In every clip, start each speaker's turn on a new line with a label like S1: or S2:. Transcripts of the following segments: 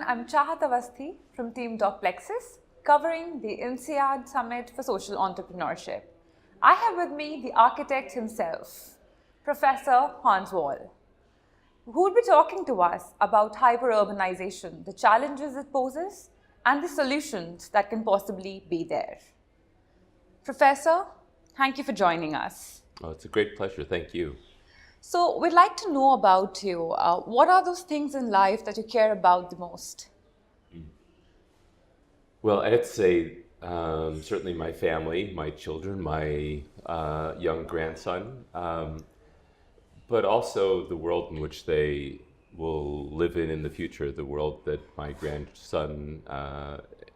S1: I'm Chahat Avasthi from Team Plexus, covering the INSEAD Summit for Social Entrepreneurship. I have with me the architect himself, Professor Hans Wahl, who will be talking to us about hyperurbanization, the challenges it poses, and the solutions that can possibly be there. Professor, thank you for joining us.
S2: Oh, it's a great pleasure. Thank you.
S1: So we'd like to know about you. What are those things in life that you care about the most?
S2: Well, I'd say certainly my family, my children, my young grandson, but also the world in which they will live in the future, the world that my grandson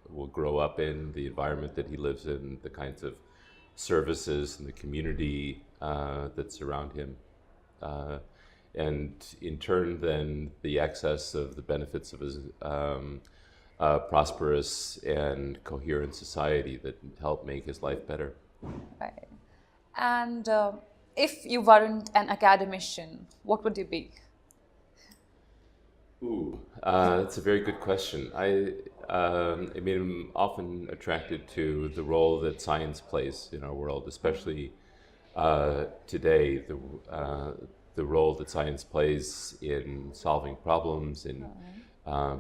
S2: will grow up in, the environment that he lives in, the kinds of services and the community that surround him. And in turn, then the access of the benefits of his prosperous and coherent society that help make his life better.
S1: Right. And if you weren't an academician, what would you be?
S2: That's a very good question. I'm often attracted to the role that science plays in our world, especially today, the role that science plays in solving problems, in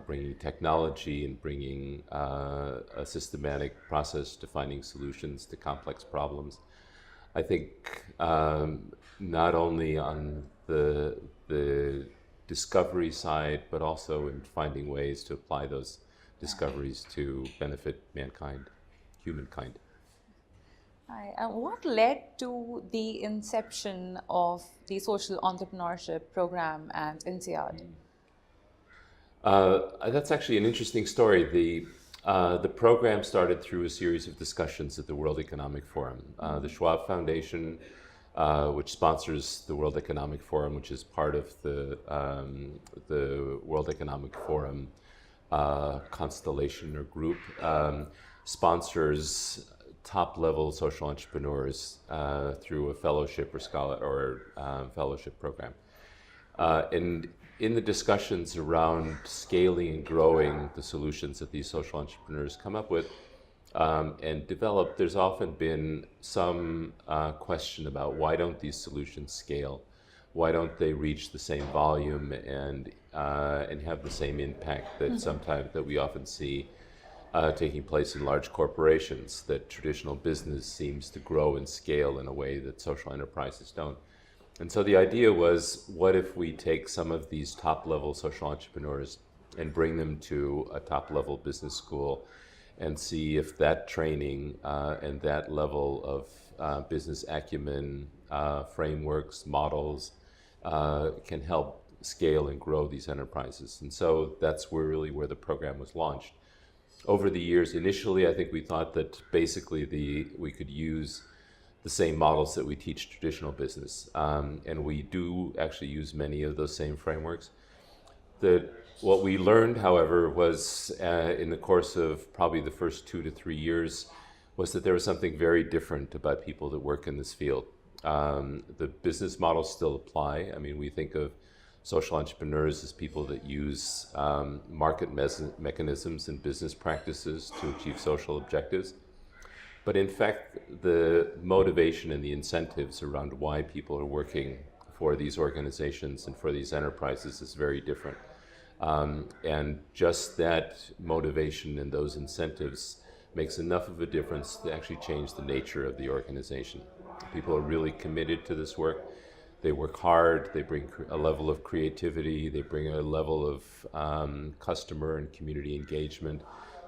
S2: bringing technology and bringing a systematic process to finding solutions to complex problems. I think not only on the discovery side, but also in finding ways to apply those discoveries to benefit mankind, humankind.
S1: What led to the inception of the social entrepreneurship program at INSEAD?
S2: That's actually an interesting story. The program started through a series of discussions at the World Economic Forum. The Schwab Foundation, which sponsors the World Economic Forum, which is part of the World Economic Forum constellation or group, sponsors top-level social entrepreneurs through a fellowship or fellowship program. And in the discussions around scaling and growing the solutions that these social entrepreneurs come up with and develop, there's often been some question about why don't these solutions scale? Why don't they reach the same volume and have the same impact that we often see taking place in large corporations, that traditional business seems to grow and scale in a way that social enterprises don't. And so the idea was, what if we take some of these top-level social entrepreneurs and bring them to a top-level business school and see if that training and that level of business acumen, frameworks, models can help scale and grow these enterprises. And so that's where the program was launched. Over the years, initially, I think we thought that basically we could use the same models that we teach traditional business. And we do actually use many of those same frameworks. What we learned, however, was in the course of probably the first 2 to 3 years, was that there was something very different about people that work in this field. The business models still apply. I mean, we think of social entrepreneurs as people that use market mechanisms and business practices to achieve social objectives. But in fact, the motivation and the incentives around why people are working for these organizations and for these enterprises is very different. And just that motivation and those incentives makes enough of a difference to actually change the nature of the organization. People are really committed to this work. They work hard, they bring a level of creativity, they bring a level of customer and community engagement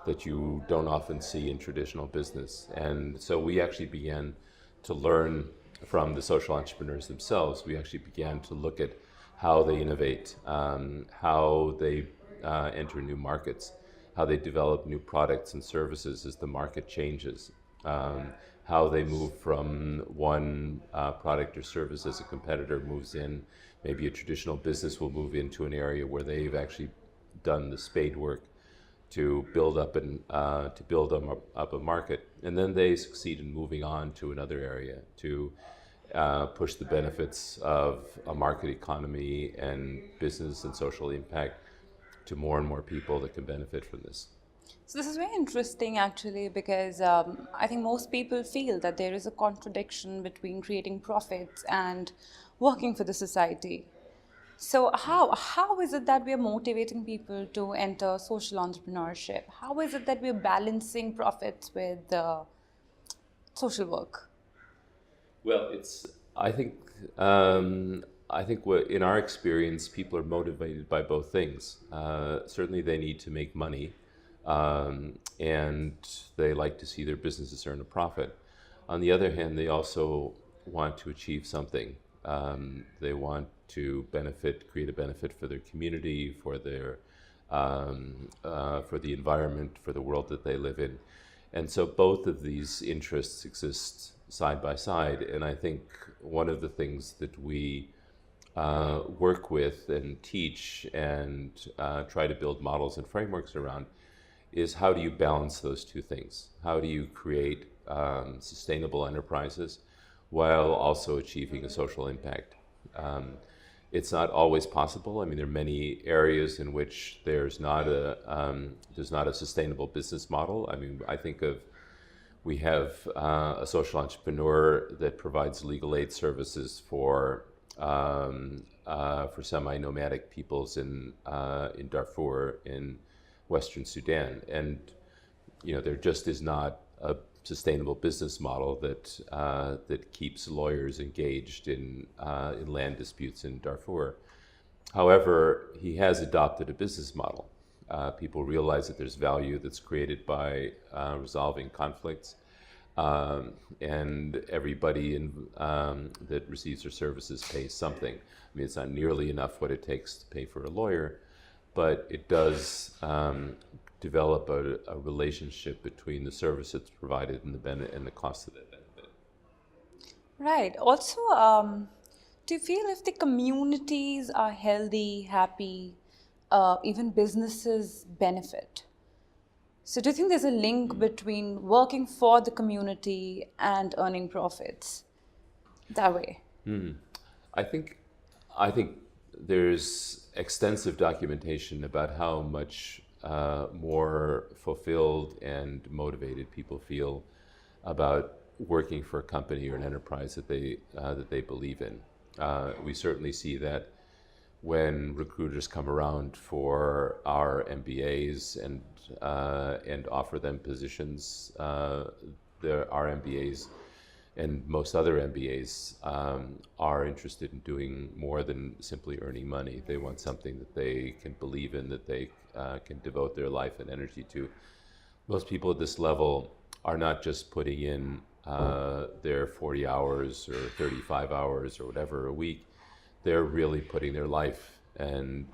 S2: that you don't often see in traditional business. And so we actually began to learn from the social entrepreneurs themselves. We actually began to look at how they innovate, how they enter new markets, how they develop new products and services as the market changes, how they move from one product or service as a competitor moves in. Maybe a traditional business will move into an area where they've actually done the spade work to build up a market, and then they succeed in moving on to another area to push the benefits of a market economy and business and social impact to more and more people that can benefit from this.
S3: So this is very interesting actually because I think most people feel that there is a contradiction between creating profits and working for the society. So how is it that we are motivating people to enter social entrepreneurship? How is it that we are balancing profits with social work?
S2: Well, I think what, in our experience, people are motivated by both things. Certainly, they need to make money, and they like to see their businesses earn a profit. On the other hand, they also want to achieve something. They want to create a benefit for their community, for the environment, for the world that they live in. And so both of these interests exist side by side. And I think one of the things that we work with and teach and try to build models and frameworks around is how do you balance those two things? How do you create sustainable enterprises while also achieving a social impact? It's not always possible. I mean, there are many areas in which there's not a sustainable business model. I mean, we have a social entrepreneur that provides legal aid services for semi-nomadic peoples in Darfur in Western Sudan, and there just is not a sustainable business model that keeps lawyers engaged in land disputes in Darfur. However, he has adopted a business model. People realize that there's value that's created by resolving conflicts, and everybody that receives their services pays something. I mean, it's not nearly enough what it takes to pay for a lawyer, but it does develop a relationship between the service that's provided and the cost of that benefit.
S3: Right. Also, do you feel if the communities are healthy, happy, even businesses benefit? So do you think there's a link between working for the community and earning profits that way?
S2: I think there's extensive documentation about how much more fulfilled and motivated people feel about working for a company or an enterprise that they believe in. We certainly see that when recruiters come around for our MBAs and offer them positions. Our MBAs and most other MBAs are interested in doing more than simply earning money. They want something that they can believe in, that they can devote their life and energy to. Most people at this level are not just putting in their 40 hours or 35 hours or whatever a week. They're really putting their life and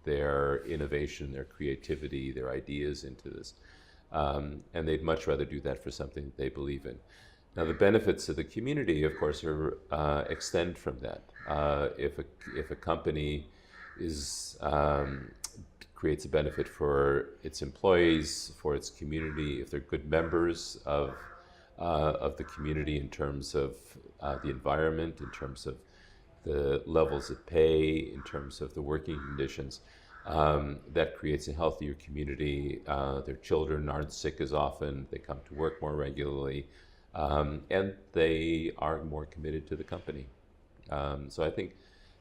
S2: their innovation, their creativity, their ideas into this. And they'd much rather do that for something that they believe in. Now, the benefits of the community, of course, extend from that. If a company creates a benefit for its employees, for its community, if they're good members of the community in terms of the environment, in terms of the levels of pay, in terms of the working conditions, that creates a healthier community. Their children aren't sick as often, they come to work more regularly, and they are more committed to the company. So I think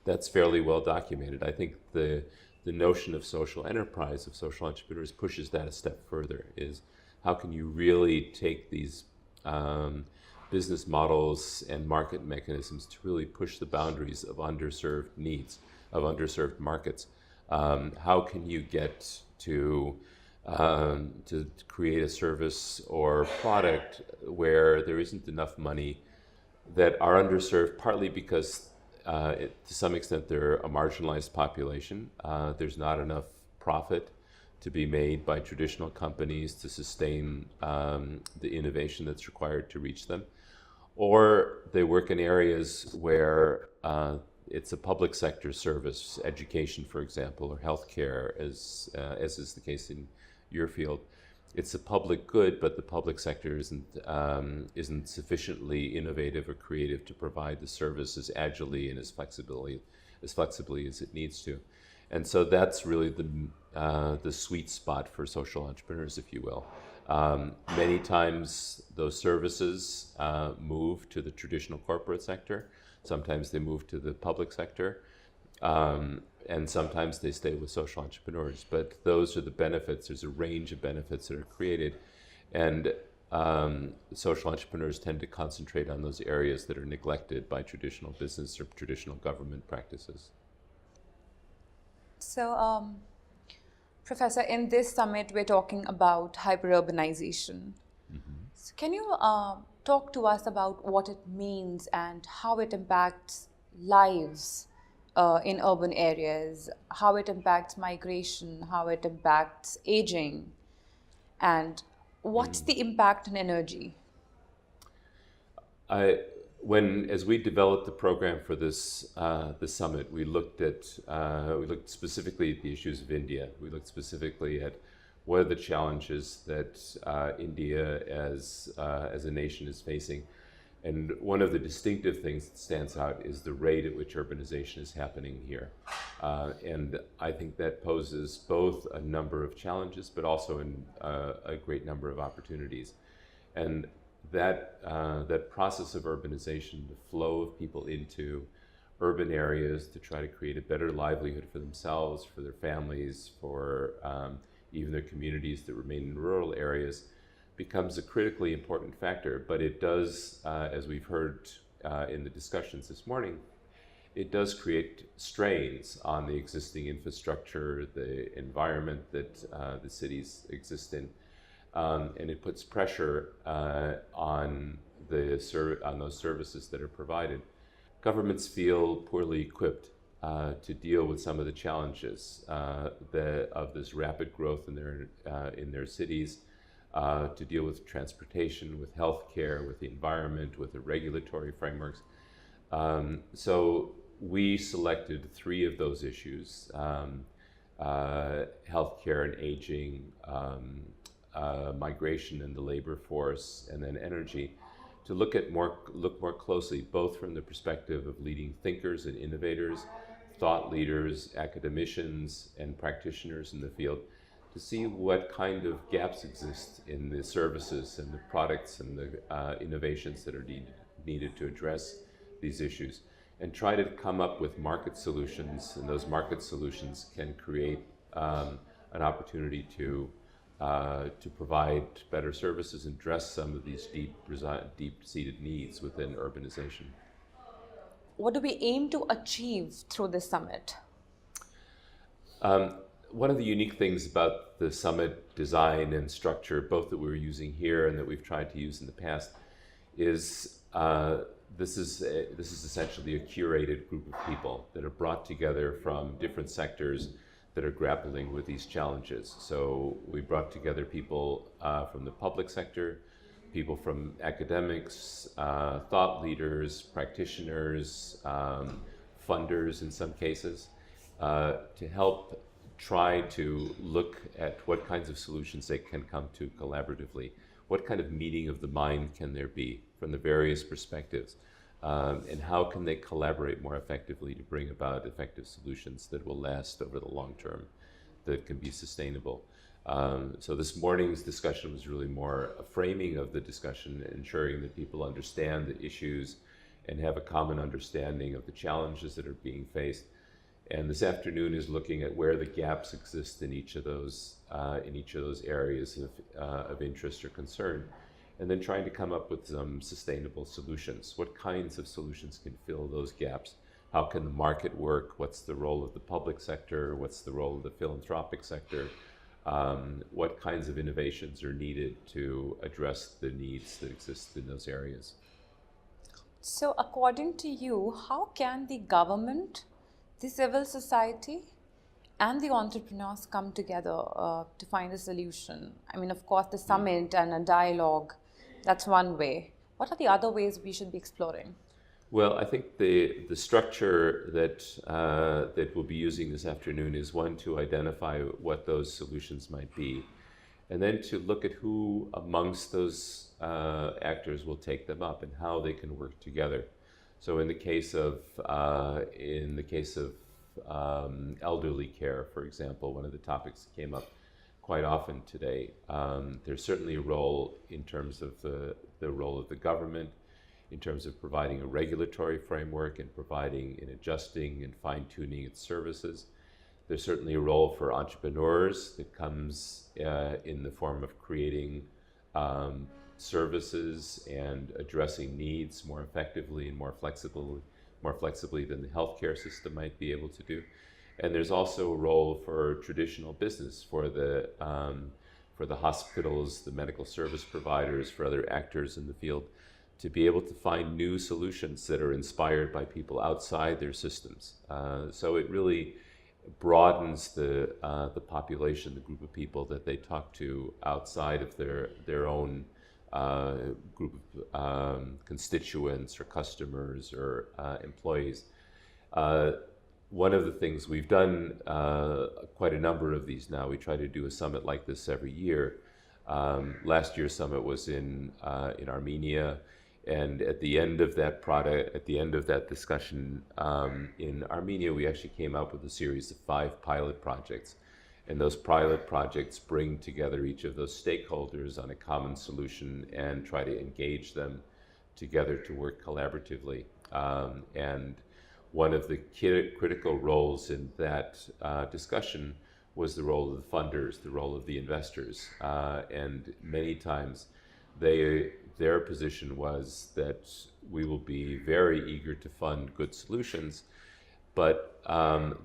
S2: that's fairly well documented. I think the notion of social enterprise, of social entrepreneurs, pushes that a step further, is how can you really take these business models and market mechanisms to really push the boundaries of underserved needs, of underserved markets. How can you get to create a service or product where there isn't enough money, that are underserved, partly because to some extent they're a marginalized population. There's not enough profit to be made by traditional companies to sustain the innovation that's required to reach them. Or they work in areas where it's a public sector service, education, for example, or healthcare, as is the case in your field. It's a public good, but the public sector isn't sufficiently innovative or creative to provide the service as agilely and as flexibly as it needs to. And so that's really the sweet spot for social entrepreneurs, if you will. Many times those services move to the traditional corporate sector. Sometimes they move to the public sector. And sometimes they stay with social entrepreneurs. But those are the benefits. There's a range of benefits that are created. And social entrepreneurs tend to concentrate on those areas that are neglected by traditional business or traditional government practices.
S3: So, Professor, in this summit, we're talking about hyperurbanization. So can you talk to us about what it means and how it impacts lives in urban areas, how it impacts migration, how it impacts aging, and what's the impact on energy?
S2: As we developed the program for this summit, we looked specifically at the issues of India. We looked specifically at what are the challenges that India as a nation is facing. And one of the distinctive things that stands out is the rate at which urbanization is happening here. And I think that poses both a number of challenges, but also a great number of opportunities. And that process of urbanization, the flow of people into urban areas to try to create a better livelihood for themselves, for their families, for even their communities that remain in rural areas, becomes a critically important factor. But it does, as we've heard in the discussions this morning, it does create strains on the existing infrastructure, the environment that the cities exist in. And it puts pressure on those services that are provided. Governments feel poorly equipped to deal with some of the challenges of this rapid growth in their cities, to deal with transportation, with healthcare, with the environment, with the regulatory frameworks. So we selected 3 of those issues: healthcare and aging, migration and the labor force, and then energy, to look more closely, both from the perspective of leading thinkers and innovators, thought leaders, academicians, and practitioners in the field, to see what kind of gaps exist in the services and the products and the innovations that are needed to address these issues, and try to come up with market solutions. And those market solutions can create an opportunity to provide better services and address some of these deep-seated needs within urbanization.
S3: What do we aim to achieve through this summit?
S2: One of the unique things about the summit design and structure, both that we're using here and that we've tried to use in the past, is this is essentially a curated group of people that are brought together from different sectors that are grappling with these challenges. So we brought together people from the public sector, people from academics, thought leaders, practitioners, funders in some cases, to help try to look at what kinds of solutions they can come to collaboratively. What kind of meeting of the mind can there be from the various perspectives? And how can they collaborate more effectively to bring about effective solutions that will last over the long term, that can be sustainable? So this morning's discussion was really more a framing of the discussion, ensuring that people understand the issues and have a common understanding of the challenges that are being faced. And this afternoon is looking at where the gaps exist in each of those areas of interest or concern, and then trying to come up with some sustainable solutions. What kinds of solutions can fill those gaps? How can the market work? What's the role of the public sector? What's the role of the philanthropic sector? What kinds of innovations are needed to address the needs that exist in those areas?
S3: So according to you, how can the government, the civil society, and the entrepreneurs come together to find a solution? I mean, of course, the summit and a dialogue, that's one way. What are the other ways we should be exploring?
S2: Well, I think the structure that we'll be using this afternoon is one, to identify what those solutions might be, and then to look at who amongst those actors will take them up and how they can work together. So in the case of elderly care, for example, one of the topics that came up quite often today. There's certainly a role in terms of the role of the government, in terms of providing a regulatory framework and providing and adjusting and fine-tuning its services. There's certainly a role for entrepreneurs that comes in the form of creating services and addressing needs more effectively and more flexibly than the healthcare system might be able to do. And there's also a role for traditional business, for the hospitals, the medical service providers, for other actors in the field, to be able to find new solutions that are inspired by people outside their systems. So it really broadens the population, the group of people that they talk to outside of their own group of constituents or customers or employees. One of the things we've done, quite a number of these now, we try to do a summit like this every year. Last year's summit was in Armenia, and at the end of that discussion in Armenia, we actually came up with a series of 5 pilot projects. And those pilot projects bring together each of those stakeholders on a common solution and try to engage them together to work collaboratively. And one of the critical roles in that discussion was the role of the funders, the role of the investors. And many times their position was that we will be very eager to fund good solutions, but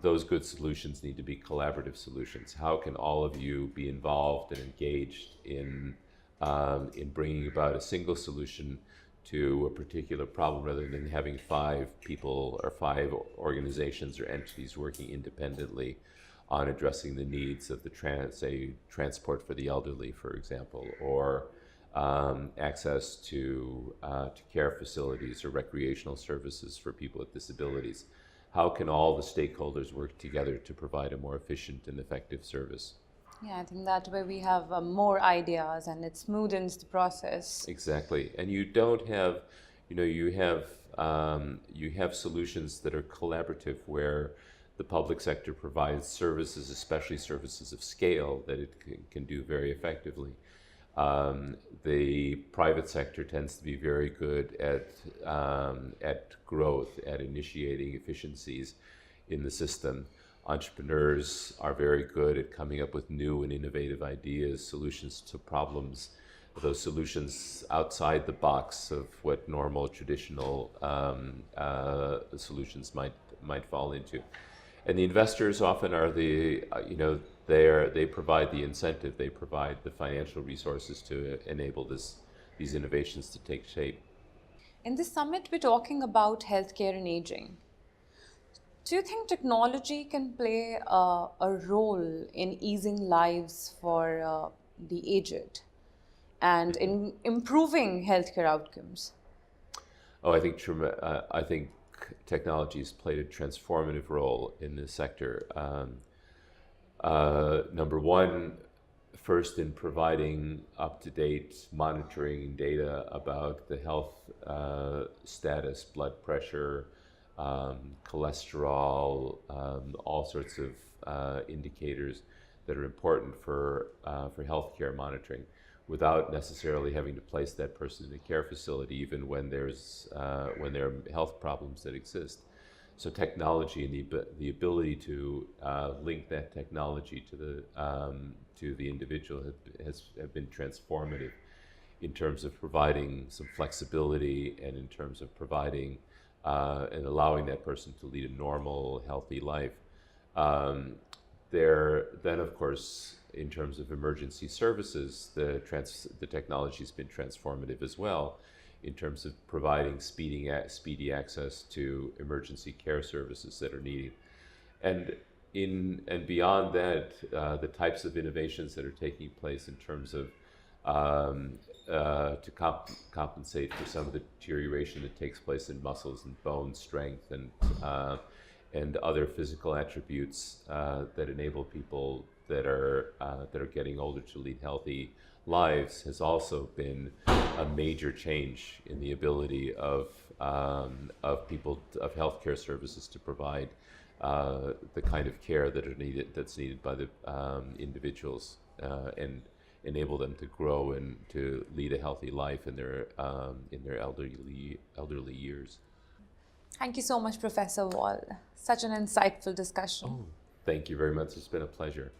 S2: those good solutions need to be collaborative solutions. How can all of you be involved and engaged in bringing about a single solution to a particular problem, rather than having 5 people or 5 organizations or entities working independently on addressing the needs of the transport for the elderly, for example, or access to care facilities or recreational services for people with disabilities. How can all the stakeholders work together to provide a more efficient and effective service?
S3: Yeah, I think that way we have more ideas and it smoothens the process.
S2: Exactly, and you don't have, you have solutions that are collaborative, where the public sector provides services, especially services of scale, that it can do very effectively. The private sector tends to be very good at growth, at initiating efficiencies in the system. Entrepreneurs are very good at coming up with new and innovative ideas, solutions to problems, those solutions outside the box of what normal, traditional solutions might fall into. And the investors often are they provide the incentive, they provide the financial resources to enable these innovations to take shape.
S3: In this summit, we're talking about healthcare and aging. Do you think technology can play a role in easing lives for the aged and in improving healthcare outcomes?
S2: Oh, I think technology has played a transformative role in this sector. Number one, first in providing up-to-date monitoring data about the health status, blood pressure, cholesterol, all sorts of indicators that are important for healthcare monitoring, without necessarily having to place that person in a care facility, even when there are health problems that exist. So technology and the ability to link that technology to the individual have been transformative in terms of providing some flexibility, and in terms of providing and allowing that person to lead a normal, healthy life. Then, of course, in terms of emergency services, the technology has been transformative as well, in terms of providing speedy access to emergency care services that are needed. And beyond that, the types of innovations that are taking place in terms of to compensate for some of the deterioration that takes place in muscles and bone strength and other physical attributes that enable people that are getting older to lead healthy lives, has also been a major change in the ability of healthcare services to provide the kind of care that's needed by the individuals, and enable them to grow and to lead a healthy life in their elderly years.
S1: Thank you so much, Professor Wahl. Such an insightful discussion.
S2: Thank you very much. It's been a pleasure.